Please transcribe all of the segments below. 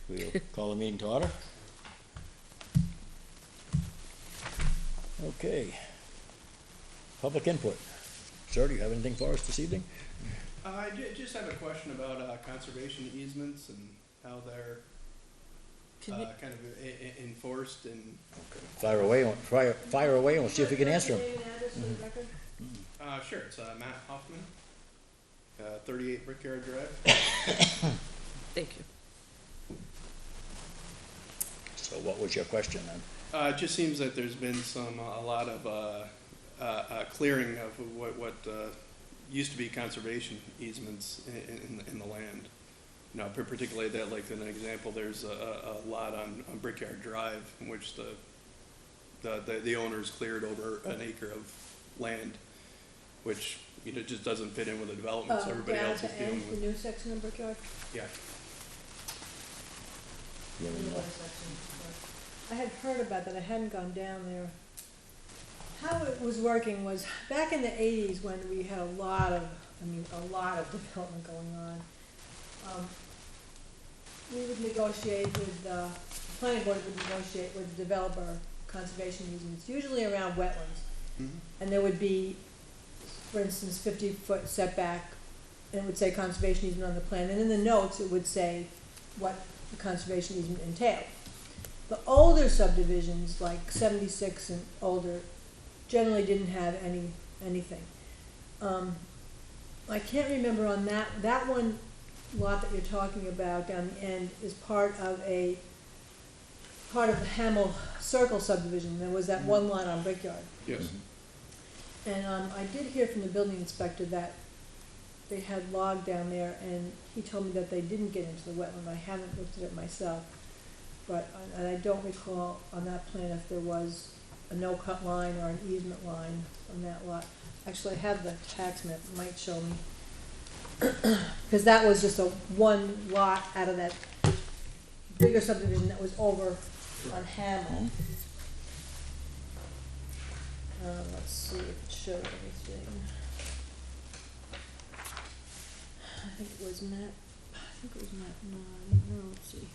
We'll call the meeting to order. Okay. Public input. Sir, do you have anything for us this evening? I just have a question about conservation easements and how they're kind of enforced and. Okay. Fire away, and we'll see if we can answer them. Name and address for the record? Sure, it's Matt Hoffman, 38 Brickyard Drive. Thank you. So what was your question then? It just seems that there's been a lot of clearing of what used to be conservation easements in the land. You know, particularly that, like an example, there's a lot on Brickyard Drive in which the owners cleared over an acre of land, which just doesn't fit in with the development, so everybody else is dealing with. The new section of Brickyard? Yeah. You want to know? I had heard about that, I hadn't gone down there. How it was working was, back in the 80s when we had a lot of development going on, we would negotiate with, the planning board would negotiate with the developer conservation easements, usually around wetlands. Mm-hmm. And there would be, for instance, 50-foot setback, and it would say conservation easement on the plan, and in the notes it would say what the conservation easement entailed. The older subdivisions, like 76 and older, generally didn't have anything. I can't remember on that one lot that you're talking about down the end is part of the Hamel Circle subdivision. There was that one lot on Brickyard. Yes. And I did hear from the building inspector that they had logged down there, and he told me that they didn't get into the wetland. I haven't looked at it myself, but and I don't recall on that plan if there was a no-cut line or an easement line on that lot. Actually, I have the tax map, it might show me. Because that was just one lot out of that bigger subdivision that was over on Hamel. Let's see if it shows anything. I think it was map 9. No, let's see.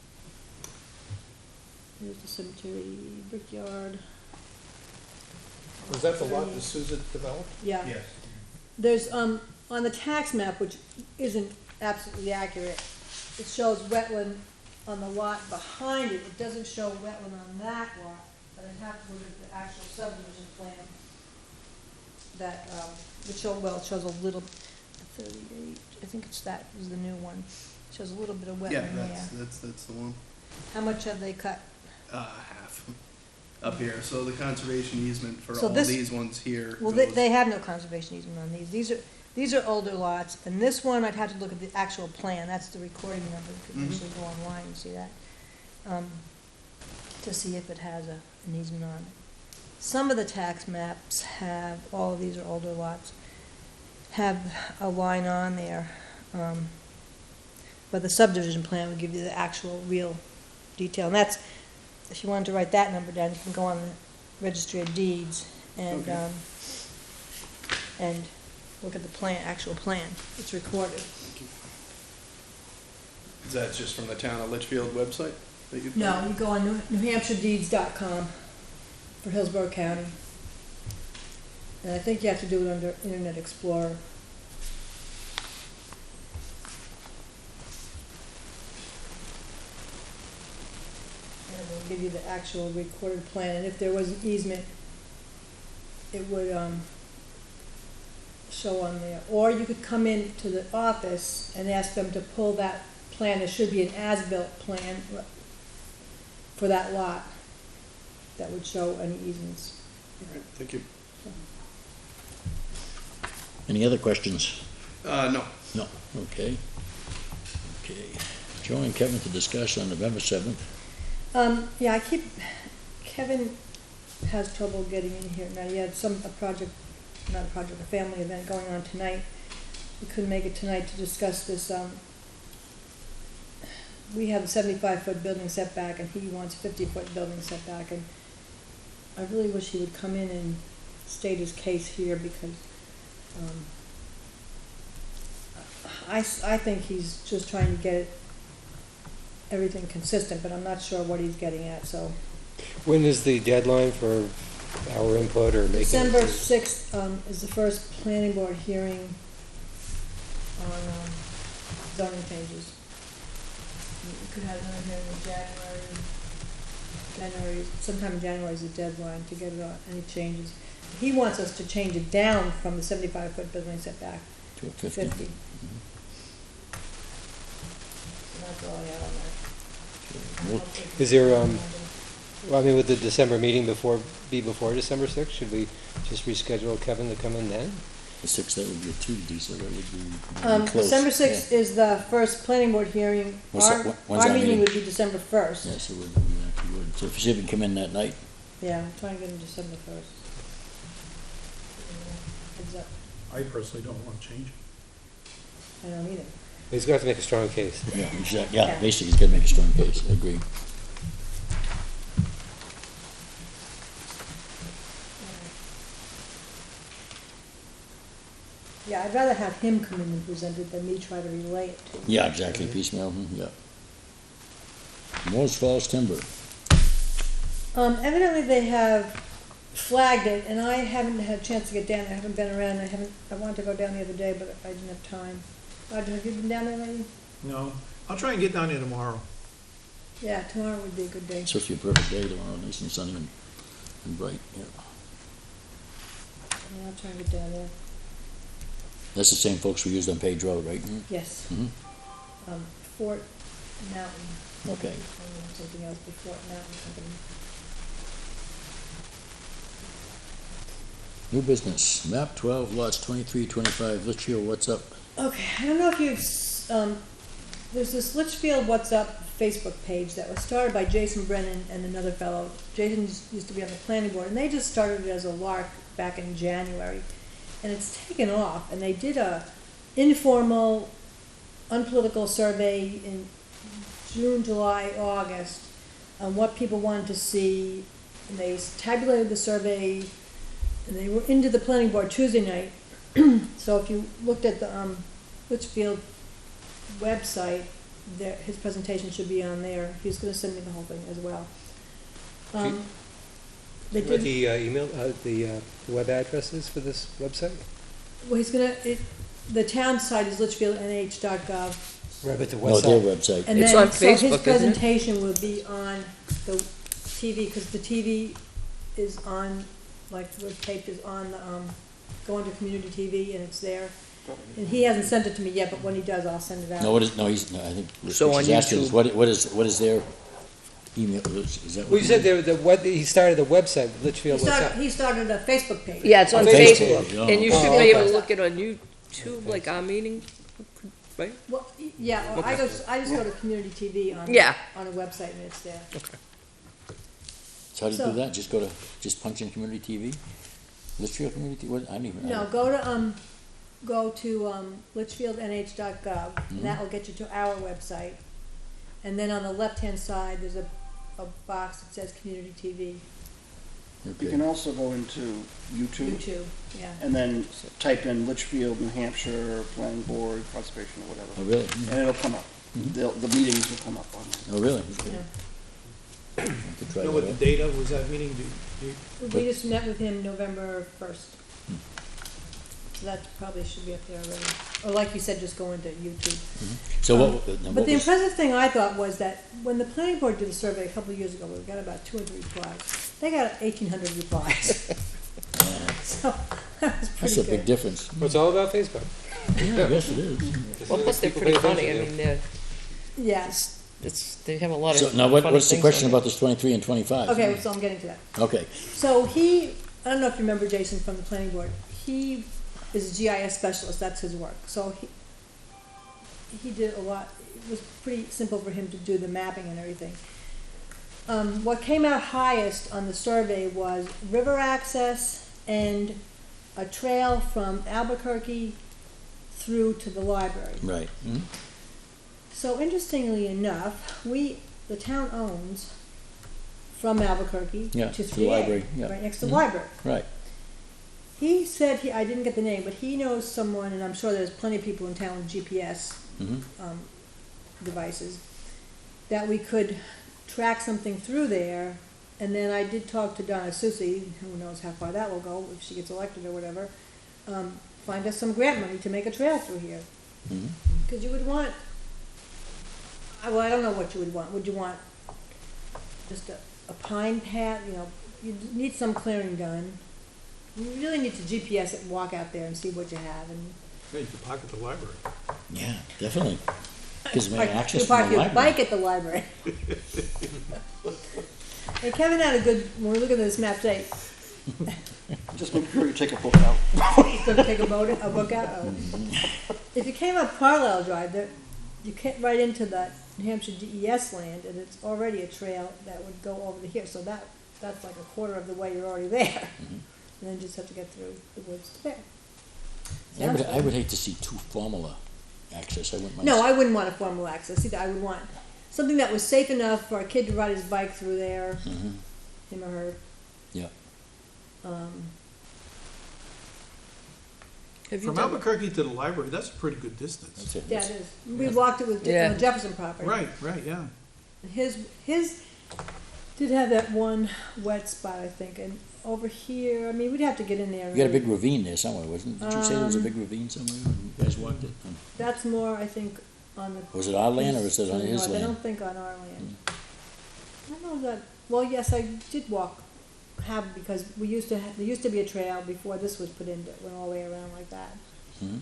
Here's the cemetery, Brickyard. Was that the lot that Susan developed? Yeah. Yes. There's, on the tax map, which isn't absolutely accurate, it shows wetland on the lot behind it. It doesn't show wetland on that lot, but I have to look at the actual subdivision plan. That, it shows a little, 38, I think that is the new one. It shows a little bit of wetland Yeah, there. that's the one. How much have they cut? Half up here. So the conservation easement for So all this- these ones here. Well, goes- they have no conservation easement on these. These are older lots, and this one, I'd have to look at the actual plan. That's the recording number. You could actually go online and see that, to see if it has an easement on it. Some of the tax maps have, all of these are older lots, have a line on there, but the subdivision plan would give you the actual real detail. And that's, if you wanted to write that number down, you can go on the Registry of Deeds and, Okay. And look at the plan, actual plan. It's recorded. Is that just from the town of Litchfield website that you? No, you go on NewHampshireDeeds.com for Hillsborough County. And I think you have to do it under Internet Explorer. And it will give you the actual recorded plan. And if there was an easement, it would show on there. Or you could come in to the office and ask them to pull that plan. There should be an as-built plan for that lot that would show any easements. All right, thank you. Any other questions? No. No. Okay. Okay. Joe and Kevin to discuss on November 7th. Yeah, Kevin has trouble getting in here now. He had a family event going on tonight. We couldn't make it tonight to discuss this. We have a 75-foot building setback, and he wants a 50-foot building setback, and I really wish he would come in and state his case here, because I think he's just trying to get it everything consistent, but I'm not sure what he's getting at, so. When is the deadline for our input or making? December 6th is the first planning board hearing on zoning changes. You could have another hearing in January, sometime in January is the deadline to get it on, any changes. He wants us to change it down from the 75-foot building setback To a to 50. 50. So that's all I have on that. Well, Is there, well, I mean, would the December meeting be before December 6th? Should we just reschedule Kevin to come in then? The 6th, that would be a Tuesday, so that would be close. December 6th is the first planning board hearing. When's Our, that- when's our that meeting meeting? would be December 1st. Yeah, so we actually would. So if you see if you can come in that night, Yeah, I'm trying to get him December 1st. Heads up, I personally don't want to change it. I don't either. He's going to have to make a strong case. yeah, exactly, yeah, Yeah. basically, he's gotta make a strong case, I agree. Yeah, I'd rather have him come in and present it than me try to relay it to him. Yeah, exactly, piecemeal, yeah. Moore's Falls Timber, Evidently they have flagged it, and I haven't had a chance to get down there, I haven't been around, I wanted to go down the other day, but I didn't have time. Roger, have you been down there lately? No, I'll try and get down there tomorrow. Yeah, tomorrow would be a good day. it's supposed to be a perfect day tomorrow, nice and sunny and bright, yeah. Yeah, I'll try and get down there. That's the same folks we used on Page Road, right? Yes, Mm-hmm, Fort Mountain. okay. Something else, the Fort Mountain Company. New business, map 12, lots 23, 25, Litchfield, what's up? Okay, I don't know if you've, there's this Litchfield What's Up Facebook page that was started by Jason Brennan and another fellow. Jason used to be on the planning board, and they just started it as a lark back in January. And it's taken off, and they did a informal, unpolitical survey in June, July, August on what people wanted to see. And they tabulated the survey, and they were into the planning board Tuesday night. So if you looked at the Litchfield website, there, his presentation should be on there. He's going to send me the whole thing as well. They What did. the email, the web addresses for this website? Well, he's going to. The town site is litchfieldnh.gov, Right, but the No, their website. website. and It's then on so his Facebook, isn't it? presentation will be on the TV because the TV is on, like the tape is on the go onto community TV and it's there. And he hasn't sent it to me yet, but when he does, I'll send it out. No, I think So what on she's asking is, YouTube- what is their email, is that what? Well, you said he started the website, Litchfield, what's up? He started a Facebook page. Yeah, it's on On Facebook, Facebook, yeah. and you Oh, should be able okay. to look it on YouTube, like our meeting, right? Well, yeah, well, I just go to community TV on Yeah. on a website and it's there. So how do you So- do that? Just punch in community TV? Litchfield Community, what, I don't even. No, go to litchfieldnh.gov, and that will get you to our website. And then on the left-hand side, there's a box that says community TV, Okay. You can also go into YouTube YouTube, yeah. and then type in Litchfield, New Hampshire, Planning Board, Conservation, or Oh, whatever, really? and it'll come up. The meetings will come up on there. Oh, really? Okay. Yeah. I could try You know that what out. the date of was that meeting? We just met with him November 1st. So that probably should be up there already. Or like you said, just go into YouTube. So what, now But what the was, impressive thing I thought was that when the planning board did a survey a couple of years ago, we got about 200 replies. They got 1,800 replies. So that was that's pretty a big good. difference. Well, it's all about Facebook. Yeah, I guess it is. Well, plus they're People pretty pay funny, I attention, mean, they're, Yeah. they have a lot of So now funny what's the things question on about this 23 and 25? Okay, so I'm getting to that. Okay, So I don't know if you remember Jason from the planning board. He is a GIS specialist. That's his work. So he did a lot. It was pretty simple for him to do the mapping and everything. What came out highest on the survey was river access and a trail from Albuquerque through to the library. right. Mhm. So interestingly enough, the town owns from Albuquerque Yeah, to to the 3A, library, yeah. right next to the Mhm. library. Right. He said, I didn't get the name, but he knows someone, and I'm sure there's plenty of people in town with GPS Mhm. devices. that we could track something through there. And then I did talk to Donna Susie, who knows how far that will go, if she gets elected or whatever, find us some grant money to make a trail through here. Mhm. Because you would want, well, I don't know what you would want. Would you want just a pine path, you know, you need some clearing done. You really need to GPS it and walk out there and see what you have. And Yeah, you could park at the library. Yeah, definitely. Gives me Park- access you from park the your library. bike at the library. Hey, Kevin had a good, when we look at this map today, Just make sure you take a book out. he's gonna take a book out. Oh. If you came up Carlisle Drive, there, you get right into the New Hampshire DES land, and it's already a trail that would go over to here, so that's like a quarter of the way you're already there. And then you just have to get through the woods to there. I would hate to see too formal access. I wouldn't mind. No, I wouldn't want a formal access either. I would want something that was safe enough for a kid to ride his bike through there, Mhm. him or her. Yeah. Have you From done, Albuquerque to the library, that's a pretty good distance. That's it. Yeah, it is. We walked it with Yeah. Jefferson property. Right, yeah. His did have that one wet spot, I think, and over here, I mean, we'd have to get in there. You got a big ravine there somewhere, wasn't? Did you say there was a big ravine somewhere? You guys walked it. That's more, I think, on the. Was it our land or was it on his No, I land? don't think on our land. I don't know that. Well, yes, I did because there used to be a trail before this was put in that went all the way around like that. Mhm.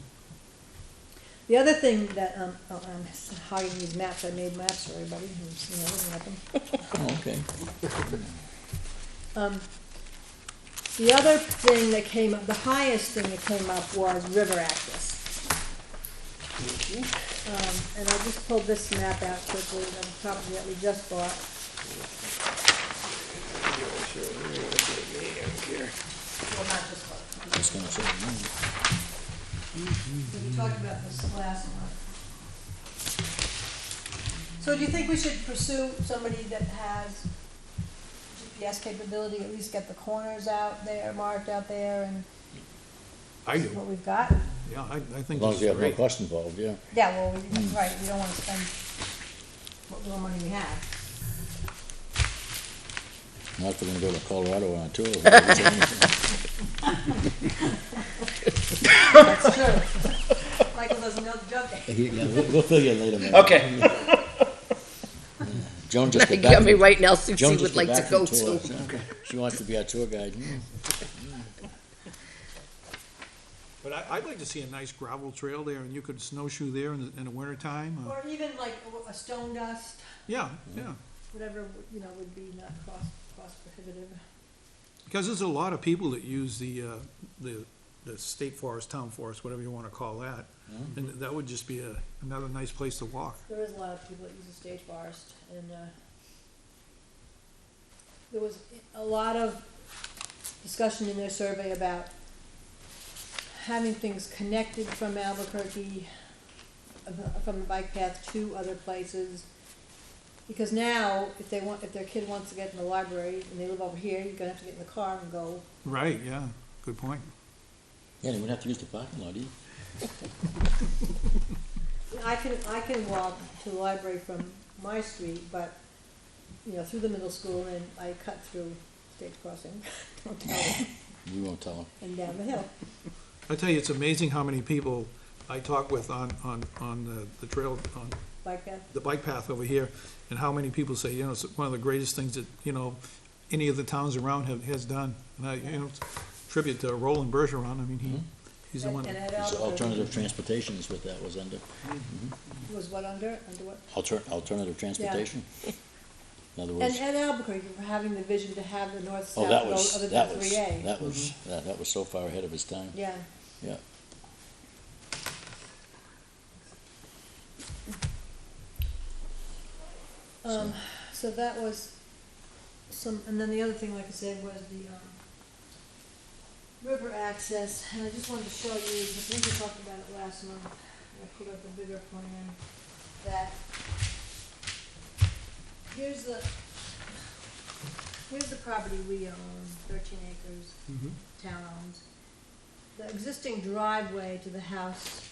The other thing that I'm hiding these maps. I made maps for everybody who's looking at them. Oh, okay. The other thing that came up, the highest thing that came up was river access. And I just pulled this map out quickly, the property that we just bought. Well, not just bought. I was gonna say, We talked about this last month. So do you think we should pursue somebody that has GPS capability, at least get the corners out there, marked out there, and I see do, what we've got? yeah, I as think long this as you is have no great. cost involved, yeah. Yeah, well, right, we don't wanna spend what little money we have. Not if we're gonna go to Colorado on a tour. That's true. Michael doesn't know the joke. Yeah, we'll fill you in later, man. Okay. Joan just you got back. got me right now, Susie Joan would just like got to back go from to. tour, so she wants to be our tour guide. But I'd like to see a nice gravel trail there, and you could snowshoe there in the wintertime. Or even like a stone dust, Yeah, yeah. whatever, would be not cost prohibitive. Because there's a lot of people that use the state forest, town forest, whatever you wanna call that. And that would just be another nice place to walk. There is a lot of people that use the state forest, and, there was a lot of discussion in their survey about having things connected from Albuquerque, from the bike path to other places. Because now, if their kid wants to get in the library and they live over here, you're gonna have to get in the car and go. Right, yeah, good point. Yeah, they wouldn't have to use the parking lot either. I can walk to the library from my street, but, through the middle school, and I cut through State Crossing, don't tell them, We won't tell them. and down the hill. I tell you, it's amazing how many people I talk with on the trail, on Bike path. the bike path over here, and how many people say, it's one of the greatest things that, any of the towns around has done. And tribute to Roland Bergeron, I mean, he's the one. And at It's Albuquerque, alternative transportation is what that was under. was what under what? Alternative transportation. In other And words, at Albuquerque, for having the vision to have the north-south oh, that road was, other that than was, 3A. that was so far ahead of his time. Yeah. Yeah. So that was and then the other thing, like I said, was the, river access, and I just wanted to show you, I think we talked about it last month, I put up a bigger plan, that here's the property we own, 13 acres, town owns. The existing driveway to the house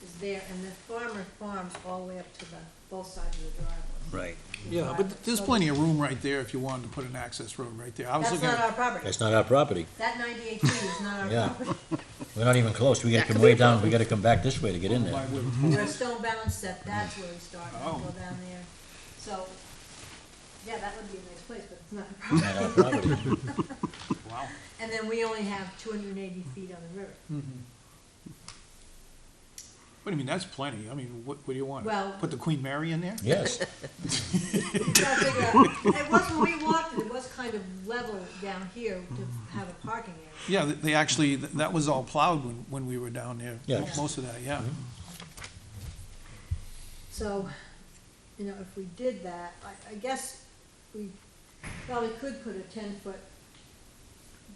is there, and the farmer farms all the way up to both sides of the driveway. Right. Yeah, but there's plenty of room right there if you wanted to put an access road right there. I was That's looking not at, our property. That's not our property. That 98 feet is not our Yeah. property. We're not even close. We gotta That come could way be a down, we gotta come back this way to get in there. We're a stone balance step, that's where we start, and Oh. go down there. So, yeah, that would be a nice place, but it's not our property. Not our property. wow. And then we only have 280 feet on the river. But I mean, that's plenty. I mean, what do you want? Well- Put the Queen Mary in there? Yes. We gotta figure out, it was, when we walked it, it was kind of level down here to have a parking area. Yeah, they actually, that was all plowed when we were down there. Yeah. Most of that, yeah. So, you know, if we did that, I guess we probably could put a 10-foot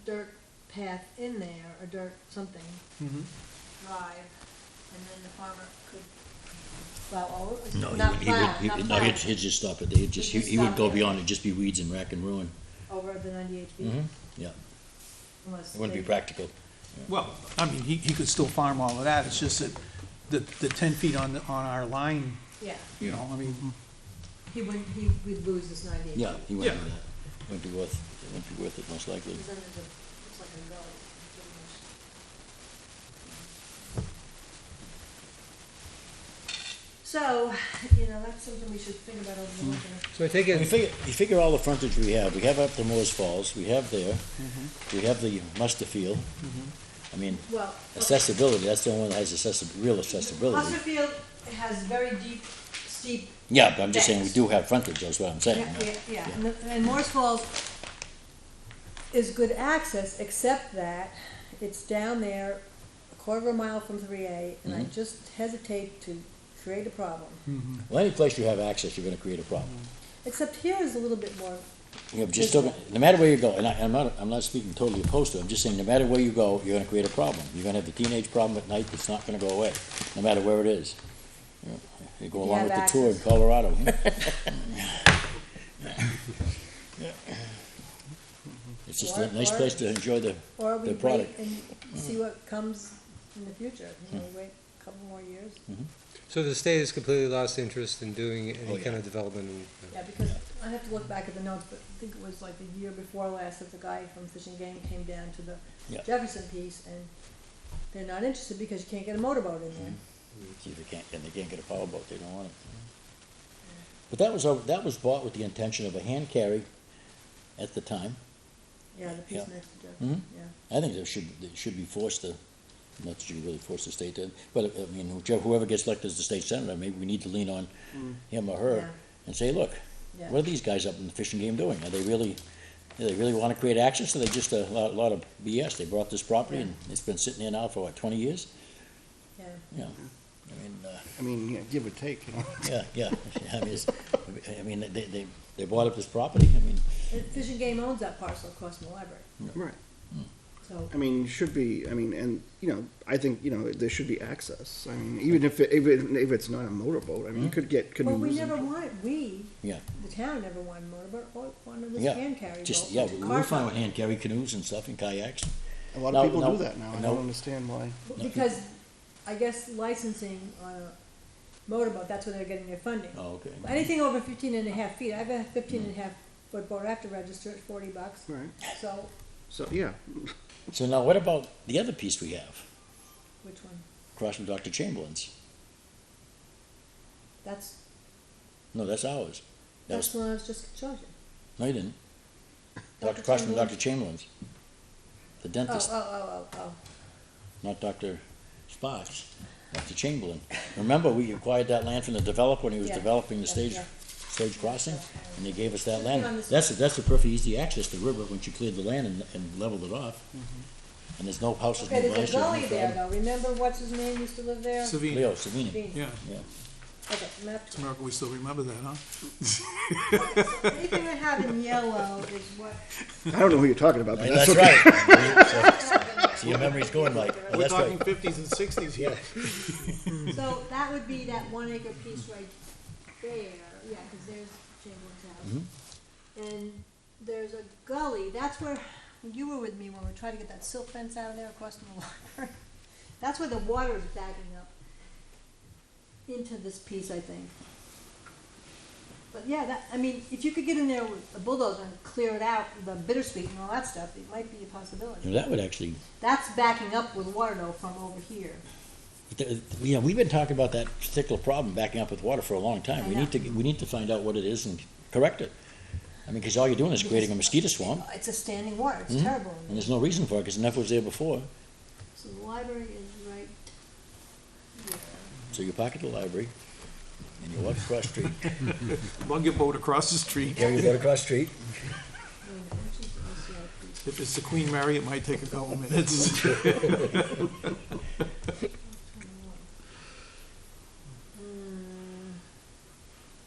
dirt path in there, or dirt something, Mhm. drive, and then the farmer could plow all, No, not plow, not no, plow, he'd just stop it. He'd just, He'd just he would stop go there. beyond it, just be weeds and rack and ruin. over the 98 feet. Mhm. Yeah, Unless it wouldn't be they- practical. Well, I mean, he could still farm all of that. It's just that the 10 feet on our line, Yeah, you know, I mean, he would lose this 98 feet. Yeah, he wouldn't Yeah. do that. Wouldn't be worth, it wouldn't be worth it, most likely. Because then there's a, looks like a gully, pretty much. So, you know, that's something we should think about over the winter. So I take You it, figure all the frontage we have up to Moore's Falls, we have there, we have the Musterfield. I mean, Well, accessibility, that's the only one that has real accessibility. Musterfield has very deep, steep. Yeah, but I'm just saying, we banks. do have frontage, that's what I'm saying. Yeah, and Morse Falls is good access, except that it's down there a quarter of a mile from 3A, and I just hesitate to create a problem. Well, any place you have access, you're gonna create a problem. Except here is a little bit more, You know, just no matter where you go, and I'm not speaking totally opposed to it, I'm just saying, no matter where you go, you're gonna create a problem. You're gonna have the teenage problem at night that's not gonna go away, no matter where it is. You go You along with have the tour in access. Colorado. It's just a nice place to enjoy the, or we The wait product. and see what comes in the future. You know, we wait a couple more years. so the state has completely lost interest in doing Oh, any yeah. kind of development in. Yeah, because I have to look back at the notes, but I think it was like the year before last that the guy from Fish and Game came down to the Yeah. Jefferson piece, and they're not interested because you can't get a motorboat in there. see, they can't get a powerboat, they don't want it. But that was bought with the intention of a hand carry at the time. Yeah, the piece Yeah. next to Jefferson, Mhm. yeah. I think they should be forced to, not that you really force the state to, but I mean, whoever gets elected as the state senator, maybe we need to lean on him or her Yeah. and say, look, Yeah. what are these guys up in the fishing game doing? Do they really wanna create access, or they just a lot of BS? They bought this property and it's been sitting there now for what, 20 years? Yeah. Yeah, I mean, yeah, give or take, you know. yeah, I mean, they bought up this property, I mean, And Fish and Game owns that parcel across from the library, Right. so, I mean, should be, I mean, and, you know, I think, you know, there should be access. I mean, even if it's not a motorboat, I mean, you could get well, canoes. we and- never wanted, yeah, the town never wanted a motorboat, or wanted this yeah. hand carry boat. Just, yeah, with a we're car fine top. with hand carry canoes and stuff and kayaks. A lot No, of people no, do that now. I no. don't understand why. Because, I guess licensing on a motorboat, that's where they're getting their funding. Oh, okay. Anything over 15 and a half feet, I've got a 15 and a half foot boat, I have to register at $40, Right. so, So, yeah. So now what about the other piece we have, which one? across from Dr. Chamberlain's? That's, No, that's ours. That that's was, the one I was just showing you. no, you didn't. Dr. Across from Chamberlain's? Dr. Chamberlain's. The dentist, Oh. not Dr. Sparks, Dr. Chamberlain. Remember, we acquired that land from the developer when he was Yeah. developing the Yeah, yeah. stage crossing? And they gave us that Should be land. on this That's a perfect easy access to the river once you cleared the land and leveled it off. And there's no houses, no Okay, there's branches. a no gully there problem. though, remember what's his name used to live there? Savini. Leo Savini. Dean. Yeah, Yeah. Okay, map. it's a miracle we still remember that, huh? Anything I have in yellow is what. I don't know who you're talking about, but That's that's okay. right. So your memory's going like, well, We're that's talking right. 50s and 60s here. So that would be that 1 acre piece right there, yeah, cause there's Chamberlain's house. And there's a gully, that's where, you were with me when we tried to get that silt fence out of there across from the library. That's where the water is backing up into this piece, I think. But yeah, that, I mean, if you could get in there with a bulldozer and clear it out, the bittersweet and all that stuff, it might be a possibility. That would actually, That's backing up with water though from over here. we've been talking about that particular problem, backing up with water, for a long time. I We know. need to find out what it is and correct it. I mean, because all you're doing is creating a mosquito swamp, It's a standing water, it's Mhm. terrible. and there's no reason for it, because enough was there before. So the library is right here. So you park at the library, and you walk across the street. Lug your boat across the street. Yeah, you go across the street. If it's the Queen Mary, it might take a couple minutes.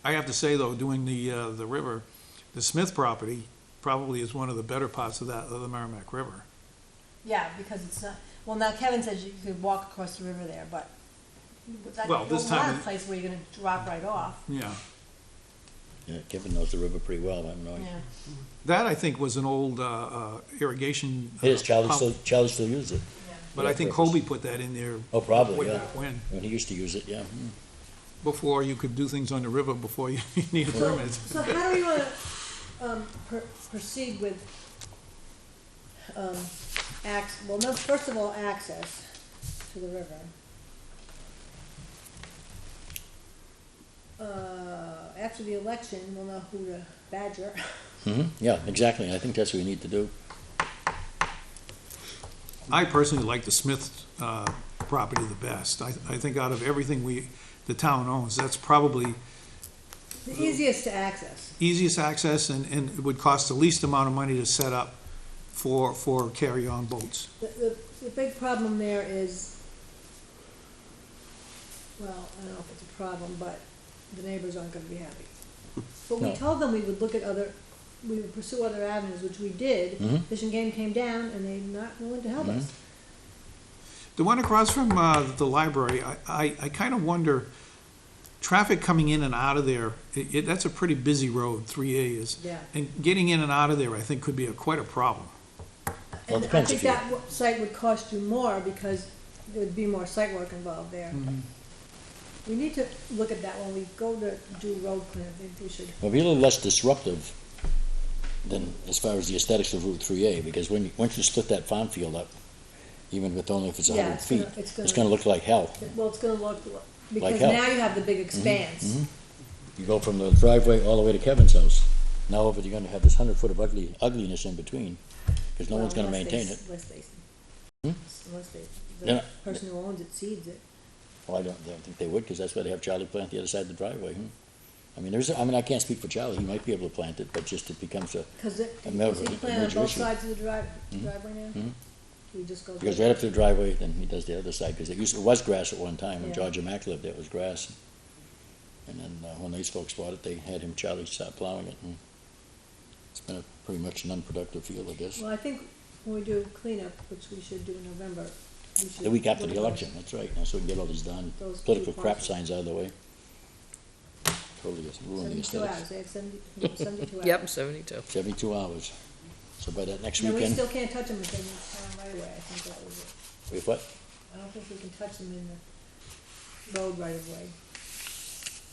I have to say, though, doing the river, the Smith property probably is one of the better parts of the Merrimack River. Yeah, because it's not, well, now Kevin says you could walk across the river there, but Well, this there's time not a it- place where you're gonna drop right off. Yeah. Yeah, Kevin knows the river pretty well, I know. Yeah. That, I think, was an old irrigation. It is, Charlie pump, Charlie still uses it. But I think Colby put that in there Oh, probably, way yeah. back when, When he used to use it, yeah. before you could do things on the river, before you need a So, permit. so how do we wanna, proceed with, well, no, first of all, access to the river. After the election, we'll know who to badger. Yeah, exactly, I think that's what we need to do. I personally like the Smith property the best. I think out of everything the town owns, that's probably The easiest to access. easiest access and it would cost the least amount of money to set up for carry-on boats. The big problem there is, well, I don't know if it's a problem, but the neighbors aren't gonna be happy. But we No. told them we would look at we would pursue other avenues, which we did. Mhm. Fish and Game came down and they're not willing to help us. The one across from the library, I kind of wonder, traffic coming in and out of there, that's a pretty busy road, 3A is. Yeah. And getting in and out of there, I think, could be quite a problem. Well, it And I depends think if you- that site would cost you more because there would be more site work involved there. Mm-hmm. We need to look at that when we go to do road cleanup. I think we should. It'll be a little less disruptive than, as far as the aesthetics of Route 3A, because once you split that farm field up, even with only if it's Yeah, 100 it's feet, gonna- it's it's gonna- gonna look like hell. Well, it's gonna look, because hell. now you have the big expanse. Mhm. You go from the driveway all the way to Kevin's house. Now over, you're gonna have this 100 foot of ugliness in between, because no Well, one's gonna unless maintain they- it. Unless the Yeah. person who owns it seeds it. Well, I don't think they would, because that's why they have Charlie plant the other side of the driveway. I mean, I can't speak for Charlie, he might be able to plant it, but just it becomes Cause it, A does major- he a plant on major both issue. sides of the driveway now? Mhm. He just goes. He goes right up to the driveway, then he does the other side, because it was grass at one time, when Yeah. George and Mac lived there, it was grass. And then, when these folks bought it, they had Charlie start plowing it, and it's been a pretty much an unproductive field, I guess. Well, I think when we do cleanup, which we should do in November, we should. The week after look the at election, that's right, now, so we can get all these done, those political two crap parcels. signs out of the way. Totally just ruin the 72 hours, aesthetics. they have 72 hours. Yep, 72. 72 hours, so by that next And then we weekend, still can't touch them if they move town right away, I think that was it. wait, what? I don't think we can touch them in the road right of way,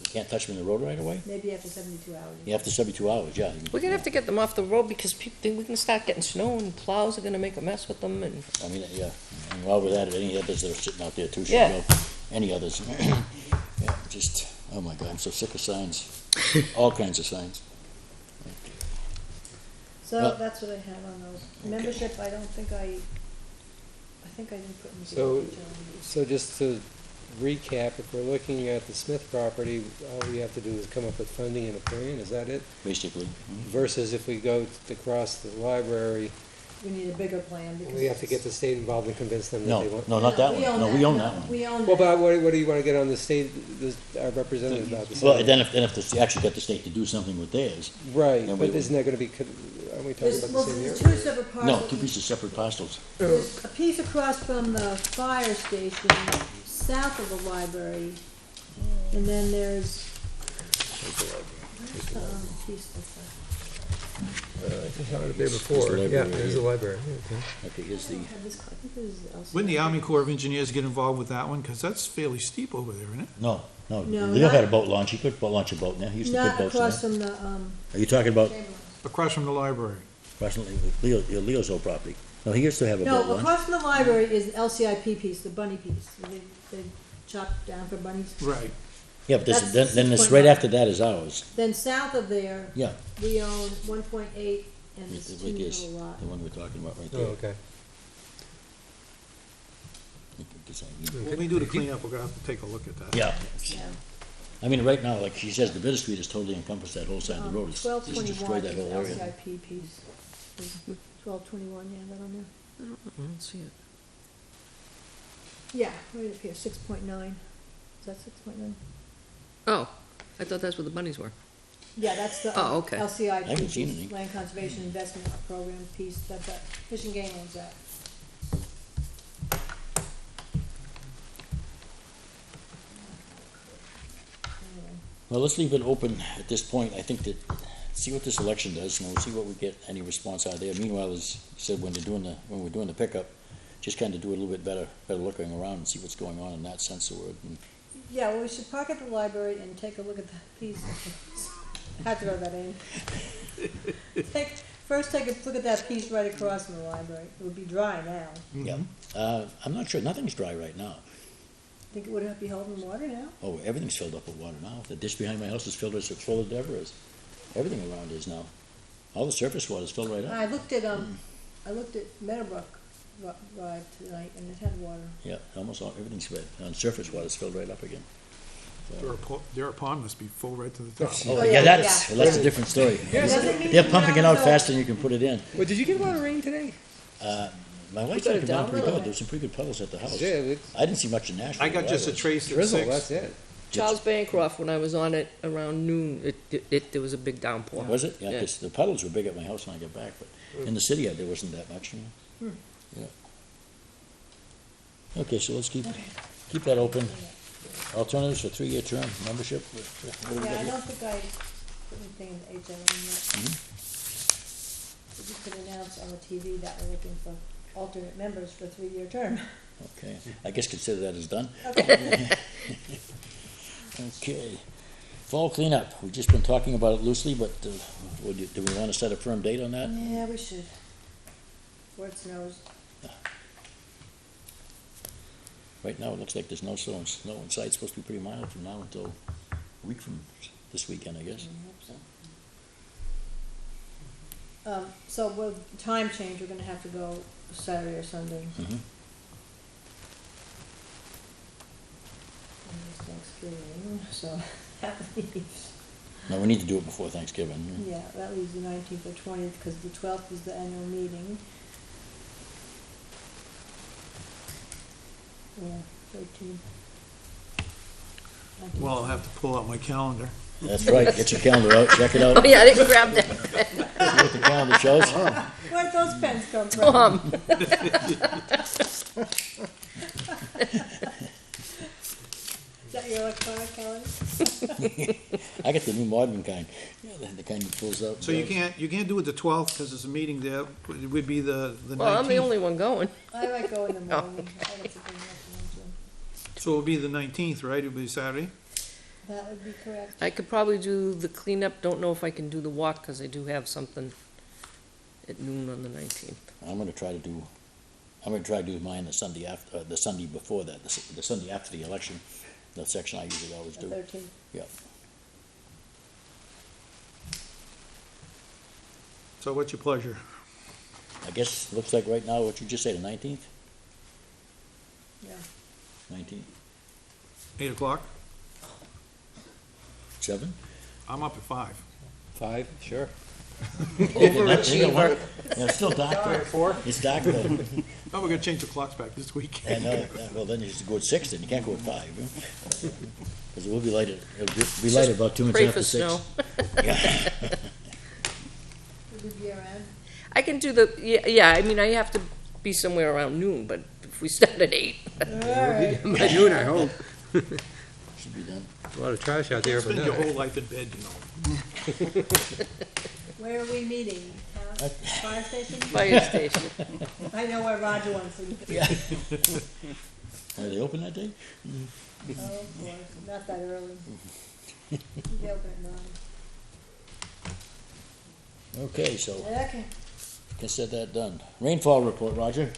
You can't touch them in the road right away? maybe after 72 hours. After 72 hours, yeah. We're gonna have to get them off the road because we can start getting snow and plows are gonna make a mess with them and. I mean, yeah, and while we're at it, any others that are sitting out there too should Yeah. go. Any others. Yeah, just, oh my God, I'm so sick of signs. All kinds of signs. So Well- that's what I have on those. Membership, I don't think I think I didn't put in. So- So just to recap, if we're looking at the Smith property, all we have to do is come up with funding and a plan, is that it? Basically. Versus if we go across the library, We need a bigger plan because. we have to get the state involved and convince them that No, they want. no, not that one. No, we own that one. We own Well, that. but what do you want to get on the state, our representative about the state? Well, then if they actually get the state to do something with theirs. Right, then but we- isn't that going to be, aren't we talking There's, about well, the same there's area? two separate No, parcels. two pieces of separate parcels. There's a piece across from the fire station, south of the library, and then there's. Where's the, piece that's I saw it the day It's before. the Yeah, library there's here. the library. Okay. Okay, here's the, I think this is LCD. Wouldn't the Army Corps of Engineers get involved with that one? Because that's fairly steep over there, isn't it? no, No, Leo had a not- boat launch, he could launch a boat in there, he used to put Not boats in across there. from the, Are you talking about, Chamberlain. Across from the library. Leo's old property? No, he used to have a boat No, launch. across from the library is the LCIP piece, the bunny piece. They chopped down for bunnies. Yeah, Right. but this, That's then this, 6.9. right after that is ours, Then south of there, yeah. we own 1.8 and this It's teeny like this, little lot. the one we're talking about right Oh, there. okay. When we do the cleanup, we're gonna have to take a look at that. Yeah, Yeah. I mean, right now, like she says, the Bitter Street has totally encompassed that whole side of the road, it's just 1221 destroyed that is whole area. LCIP piece. 1221, yeah, that on there? I don't see it. Yeah, right up here, 6.9. Is that 6.9? Oh, I thought that's where the bunnies were. Yeah, that's the Oh, okay. I haven't LCIP seen piece, any. Land Conservation Investment Program piece, that's that Fish and Game owns that. Anyway. Well, let's leave it open at this point, I think that, see what this election does, and we'll see what we get, any response out there. Meanwhile, as you said, when we're doing the pickup, just kinda do a little bit better looking around and see what's going on in that sense of word. And Yeah, well, we should park at the library and take a look at that piece. I have to throw that in. First take a look at that piece right across from the library. It would be dry now. Yeah, I'm not sure, nothing's dry right now. Think it would be holding water now? Oh, everything's filled up with water now. The ditch behind my house is filled as full as it ever is. Everything around is now. All the surface water's filled right up. I looked at Meadowbrook Drive tonight and it had water. Yeah, almost all, everything's filled, and surface water's filled right up again. Their pond must be full right to the top. Oh, Oh, yeah, yeah, that's, yeah. well, that's a different story. Doesn't mean They're the pumping it ground's out faster than you can put it in. Well, did you get a lot of rain today? My wife got took it it down down pretty a little good, there's some pretty good puddles at the house. Yeah, it's I didn't see much in Nashville. I got where just a was. trace at drizzle, 6. that's it. Charles Bancroft, when I was on it around noon, there was a big downpour. Was it? Yeah, Yeah. 'cause the puddles were big at my house when I got back, but in the city, there wasn't that much, you know? Yeah. Okay, so let's keep that open. Alternatives for 3-year term membership? What do we got Yeah, I here? don't think I put anything in the HLN yet. We just could announce on the TV that we're looking for alternate members for a 3-year term. Okay, I guess consider that as done. Okay. Okay. Fall cleanup, we've just been talking about it loosely, but do we want to set a firm date on that? Yeah, we should. Before it snows. Right now, it looks like there's no snow in sight, it's supposed to be pretty mild from now until a week from this weekend, I guess. I hope so. So with time change, we're gonna have to go Saturday or Sunday. Mhm. And it's Thanksgiving, so that leaves, No, we need to do it before Thanksgiving. yeah, that leaves the 19th or 20th, because the 12th is the annual meeting. Yeah, 13th. Well, I'll have to pull out my calendar. That's right, get your calendar out, check it out, Oh, yeah, I didn't grab that. see what the calendar shows. Where'd those pens come from? Is that your electronic calendar? I got the new modern kind, the kind that pulls out. So you can't do it the 12th because there's a meeting there. It would be the 19th. Well, I'm the only one going. I might go in the morning. I got to bring that So it would be the 19th, right? It would be Saturday? That would be correct. I could probably do the cleanup, don't know if I can do the walk, because I do have something at noon on the 19th. I'm gonna try to do mine the Sunday after, the Sunday before that, the Sunday after the election, that section I usually always The do. 13th. Yeah, So what's your pleasure? I guess, looks like right now, what you just said, the 19th? Yeah. 19th, 8 o'clock? 7? I'm up at 5. 5, sure. Overachiever. Yeah, it's still dark though. 4? It's dark though. Oh, we're gonna change the clocks back this week. I know, well, then you should go at 6, then you can't go at 5. Because it will be light, it'll be light about 2 minutes Pray after for 6. snow. Yeah. Would you be around? I can do yeah, I mean, I have to be somewhere around noon, but if we start at 8. All right. By noon, I hope. Should be done. A lot of trash out there for Spend your now. whole life in bed, you know. Where are we meeting? Town, fire station? Fire station. I know where Roger wants to meet. Are they open that day? Oh, boy, not that early. They open at 9. Okay, so, Okay. consider that done. Rainfall report, Roger.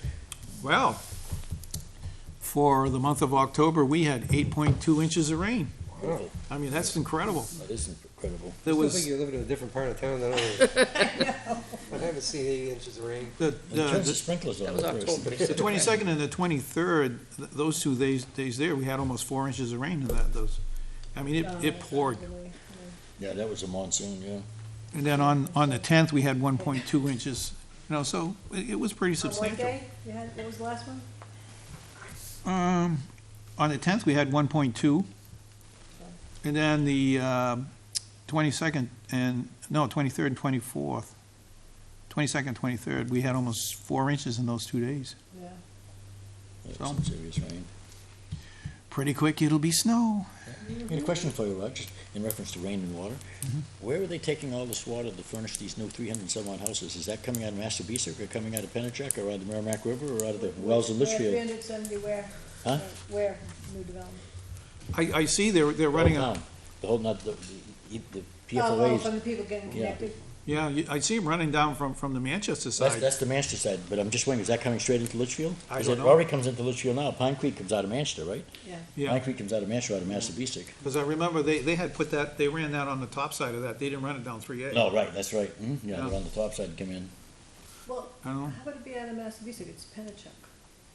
Well, for the month of October, we had 8.2 inches of rain. Oh. I mean, that's incredible. That is incredible. There I still was, think you're living in a different part of town than I am. I haven't seen 8 inches of rain. the, In terms of the sprinklers That on was it first. October. the 22nd and the 23rd, those 2 days there, we had almost 4 inches of rain in those. I mean, it poured. Yeah, that was a monsoon, yeah. And then on the 10th, we had 1.2 inches, so it was pretty On what substantial. day? You had, what was the last one? On the 10th, we had 1.2. And then the 22nd and, no, 23rd and 24th, 22nd, 23rd, we had almost 4 inches in those 2 days. Yeah. That was some serious rain. Pretty quick, it'll be snow. I got a question for you, Roger, just in reference to rain and water. Where are they taking all this water to furnish these new 300 and some odd houses? Is that coming out of Massabesic, or coming out of Pennachuck, or out of the Merrimack River, or out of the wells of Litchfield? 370 where? Huh? Where, new development? I see they're running The whole a, town. The whole, not the Oh, PFOAs. from the people getting Yeah. connected? yeah, I see them running down from the Manchester side. That's the Manchester side, but I'm just wondering, is that coming straight into Litchfield? I 'Cause don't it know. already comes into Litchfield now. Pine Creek comes out of Manchester, right? Yeah. Yeah, Pine Creek comes out of Manchester, out of Massabesic. because I remember they had put that, they ran that on the top side of that. They didn't run it down 3A. No, right, that's right. Yeah, Yeah. they're on the top side, come in. Well, I don't know. how would it be out of Massabesic? It's Pennachuck.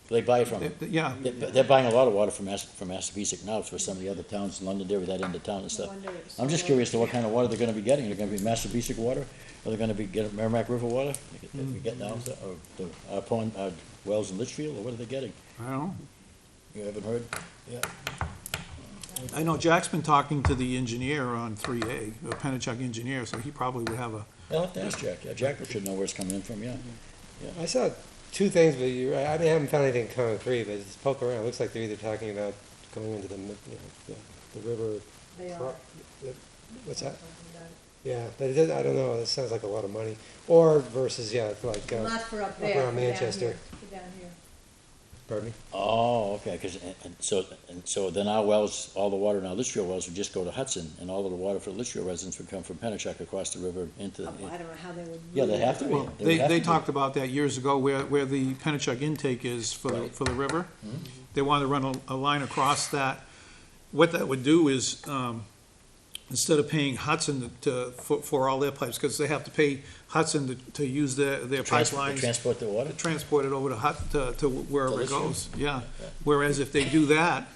They buy it from, Yeah, they're buying a lot of water from Massabesic now for some of the other towns, Londonderry, that end of town and No stuff. wonder it's I'm just so curious to what kind of water they're gonna be getting. They're gonna be Massabesic water? Are they gonna be getting Merrimack River water? That we get now, or our pond, our wells in Litchfield, or what are they getting? I don't know. You haven't heard? Yeah. I know Jack's been talking to the engineer on 3A, the Pennachuck engineer, so he probably would have a, I'll have to ask Jack. Yeah, Jack should know where it's coming in from, yeah. I saw 2 things, but you're right. I mean, I haven't found anything concrete, but just poke around. It looks like they're either talking about going into the river. They are. What's that? Yeah, but it does, I don't know, it sounds like a lot of money. Or versus, yeah, like, Not for up up there, around for down Manchester. here, for down here. pardon me? Oh, okay, so then our wells, all the water in our Litchfield wells would just go to Hudson, and all of the water for the Litchfield residents would come from Pennachuck across the river into, Oh, I don't know how they would. yeah, they move have to it. be. well, They would have they to be. talked about that years ago, where the Pennachuck intake is for Right. the river. Mhm. They wanted to run a line across that. What that would do is, instead of paying Hudson for all their pipes, because they have to pay Hudson to use their pipelines. Transport the water? To transport it over to wherever To it goes, Litchfield. yeah. Yeah. Whereas if they do that,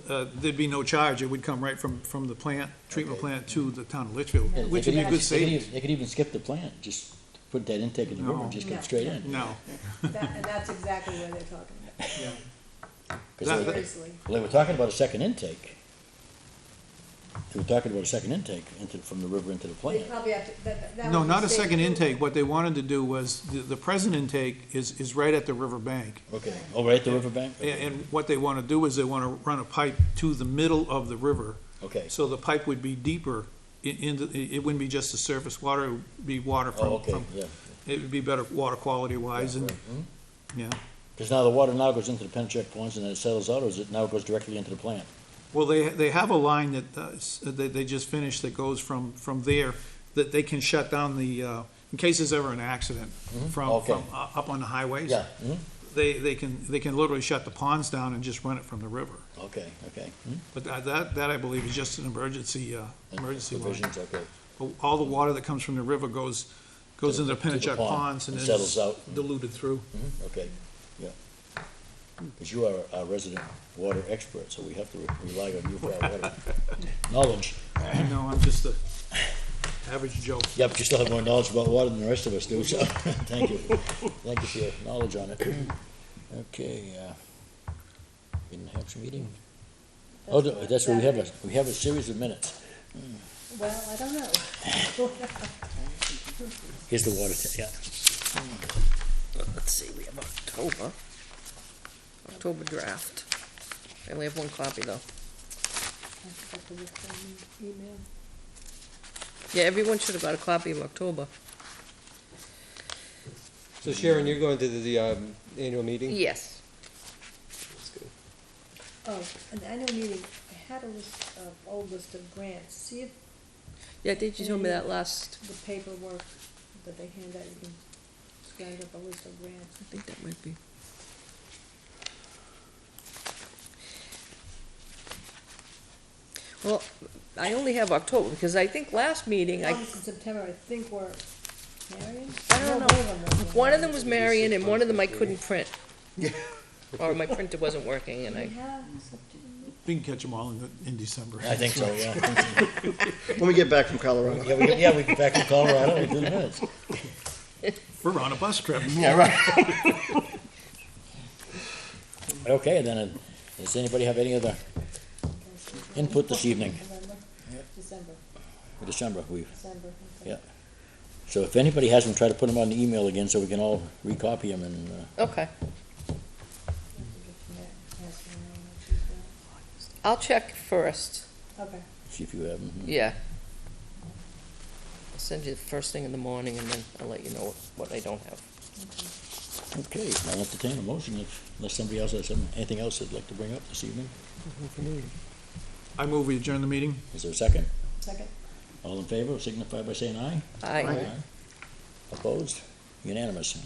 there'd be no charge, it would come right from the plant, treatment Okay. plant to the town of Litchfield, Yeah, which they would be a could good even- savings. They could even skip the plant, just put that intake in the river No. and just No. get straight in. No, And that's exactly where they're talking about, 'Cause That- they- seriously. well, they were talking about a second intake. They were talking about a second intake from the river into the They plant. probably have to, that no, would be not a state second approval. intake, what they wanted to do was, the present intake is right at the river bank. Okay, oh, right at the riverbank? And what they wanna do is they wanna run a pipe to the middle of the river, Okay, so the pipe would be deeper it wouldn't be just the surface water, it would be water oh, okay, from, yeah. it would be better water quality wise, and, yeah. Because now the water now goes into the Pennachuck ponds and then it settles out, or is it now goes directly into the plant? Well, they have a line that, they just finished that goes from there, that they can shut down the, in case there's ever an accident from Okay. up on the highways. Yeah, They can literally shut the ponds down and just run it from the river. okay. But that I believe is just an emergency line. Provisions, okay. But all the water that comes from the river goes into the To the Pennachuck pond ponds and and then settles out. diluted through. Okay, yeah. Because you are our resident water expert, so we have to rely on you for our water knowledge. No, I'm just a average Joe. Yeah, but you still have more knowledge about water than the rest of us do, so, thank you. Thank you for your knowledge on it. Okay, New Hampshire meeting? Oh, that's where we have a series of minutes. Well, I don't know. Here's the water, yeah. Let's see, we have October draft. I only have one copy though. I forgot to look for an email. Yeah, everyone should have got a copy of October. So Sharon, you're going to the annual meeting? Yes. That's good. Oh, an annual meeting, I had a list, old list of grants, see if Yeah, did you tell me that last? the paperwork that they hand out, you can scrounge up a list of grants. I think that might be. Well, I only have October, because I think last meeting, August and September, I think were Marion? I don't No, know. one of them was One of them was Marion, and one of them I couldn't print. Or my printer wasn't working, and Marion. I, We have September. We can catch them all in December. I think so, yeah. When we get back from Colorado. Yeah, we get back to Colorado in 2 minutes. We're on a bus trip. Yeah, right. Okay, then, does anybody have any other input this evening? November? December, December, okay. yeah. So if anybody has them, try to put them on the email again so we can all recopy them and, okay. I'll check first, Okay, see if you have them. yeah. I'll send you the first thing in the morning, and then I'll let you know what I don't have. Okay, I'll entertain a motion unless somebody else has anything else they'd like to bring up this evening. I move we adjourn the meeting. Is there a second? second. All in favor, signify by saying aye. Aye. Opposed? Unanimous.